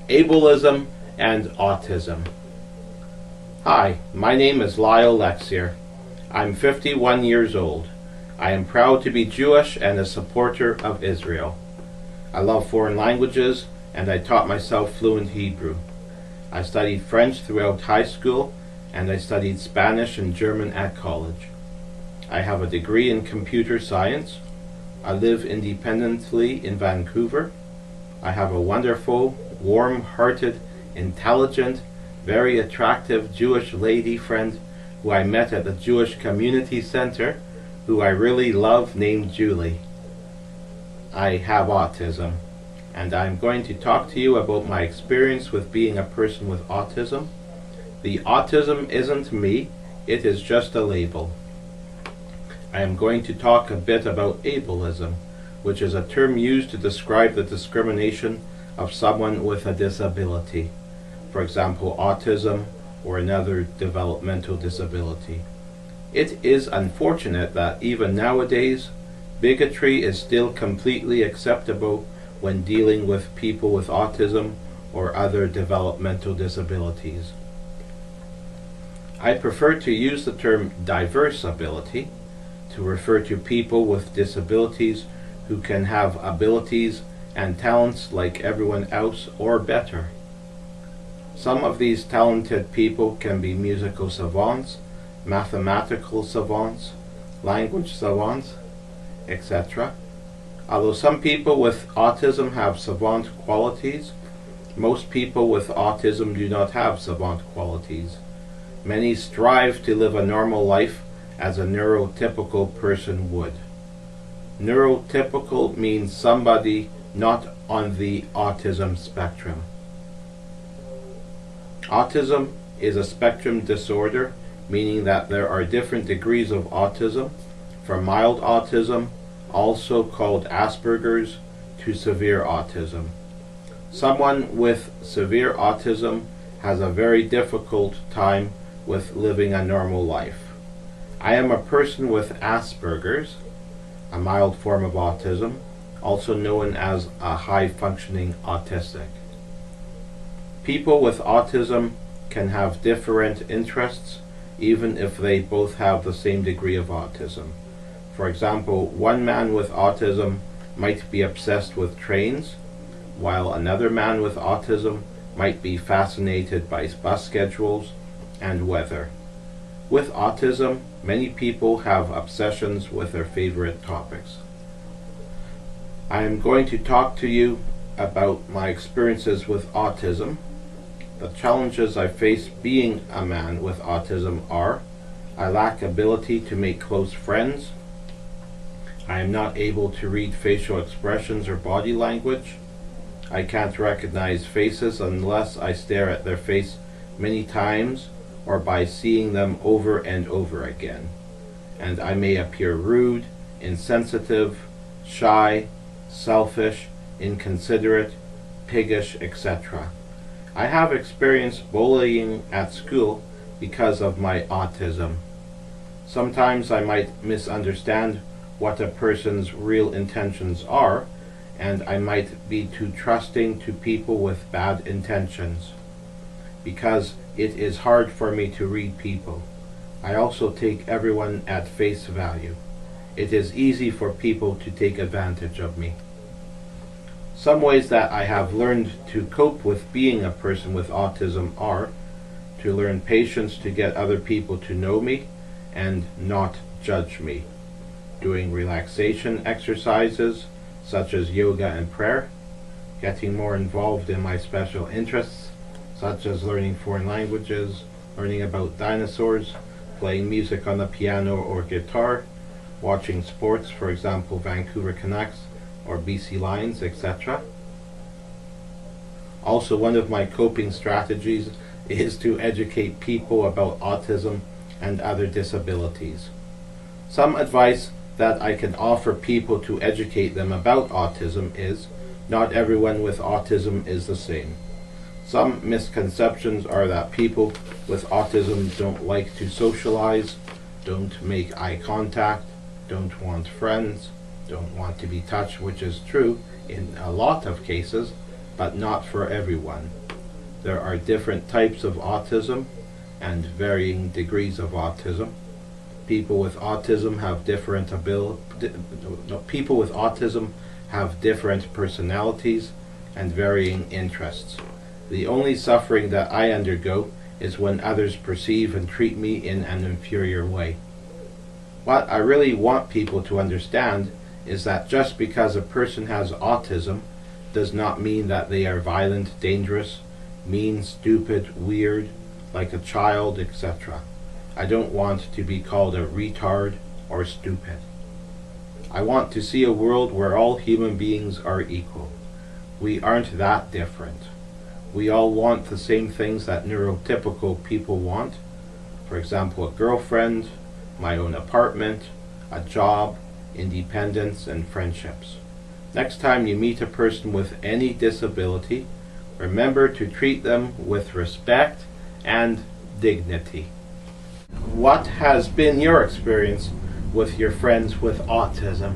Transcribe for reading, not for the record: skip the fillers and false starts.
Ableism and Autism. Hi, my name is Lyle. I'm 51 years old. I am proud to be Jewish and a supporter of Israel. I love foreign languages and I taught myself fluent Hebrew. I studied French throughout high school and I studied Spanish and German at college. I have a degree in computer science. I live independently in Vancouver. I have a wonderful, warm-hearted, intelligent, very attractive Jewish lady friend who I met at the Jewish Community Center, who I really love, named Julie. I have autism, and I'm going to talk to you about my experience with being a person with autism. The autism isn't me, it is just a label. I am going to talk a bit about ableism, which is a term used to describe the discrimination of someone with a disability, for example, autism or another developmental disability. It is unfortunate that even nowadays, bigotry is still completely acceptable when dealing with people with autism or other developmental disabilities. I prefer to use the term diverse ability to refer to people with disabilities who can have abilities and talents like everyone else or better. Some of these talented people can be musical savants, mathematical savants, language savants, etc. Although some people with autism have savant qualities, most people with autism do not have savant qualities. Many strive to live a normal life as a neurotypical person would. Neurotypical means somebody not on the autism spectrum. Autism is a spectrum disorder, meaning that there are different degrees of autism, from mild autism, also called Asperger's, to severe autism. Someone with severe autism has a very difficult time with living a normal life. I am a person with Asperger's, a mild form of autism, also known as a high-functioning autistic. People with autism can have different interests even if they both have the same degree of autism. For example, one man with autism might be obsessed with trains, while another man with autism might be fascinated by bus schedules and weather. With autism, many people have obsessions with their favorite topics. I am going to talk to you about my experiences with autism. The challenges I face being a man with autism are: I lack ability to make close friends. I am not able to read facial expressions or body language. I can't recognize faces unless I stare at their face many times or by seeing them over and over again. And I may appear rude, insensitive, shy, selfish, inconsiderate, piggish, etc. I have experienced bullying at school because of my autism. Sometimes I might misunderstand what a person's real intentions are, and I might be too trusting to people with bad intentions, because it is hard for me to read people. I also take everyone at face value. It is easy for people to take advantage of me. Some ways that I have learned to cope with being a person with autism are to learn patience to get other people to know me and not judge me, doing relaxation exercises such as yoga and prayer, getting more involved in my special interests such as learning foreign languages, learning about dinosaurs, playing music on the piano or guitar, watching sports, for example Vancouver Canucks or BC Lions, etc. Also, one of my coping strategies is to educate people about autism and other disabilities. Some advice that I can offer people to educate them about autism is: not everyone with autism is the same. Some misconceptions are that people with autism don't like to socialize, don't make eye contact, don't want friends, don't want to be touched, which is true in a lot of cases, but not for everyone. There are different types of autism and varying degrees of autism. People with autism have different people with autism have different personalities and varying interests. The only suffering that I undergo is when others perceive and treat me in an inferior way. What I really want people to understand is that just because a person has autism does not mean that they are violent, dangerous, mean, stupid, weird, like a child, etc. I don't want to be called a retard or stupid. I want to see a world where all human beings are equal. We aren't that different. We all want the same things that neurotypical people want. For example, a girlfriend, my own apartment, a job, independence, and friendships. Next time you meet a person with any disability, remember to treat them with respect and dignity. What has been your experience with your friends with autism?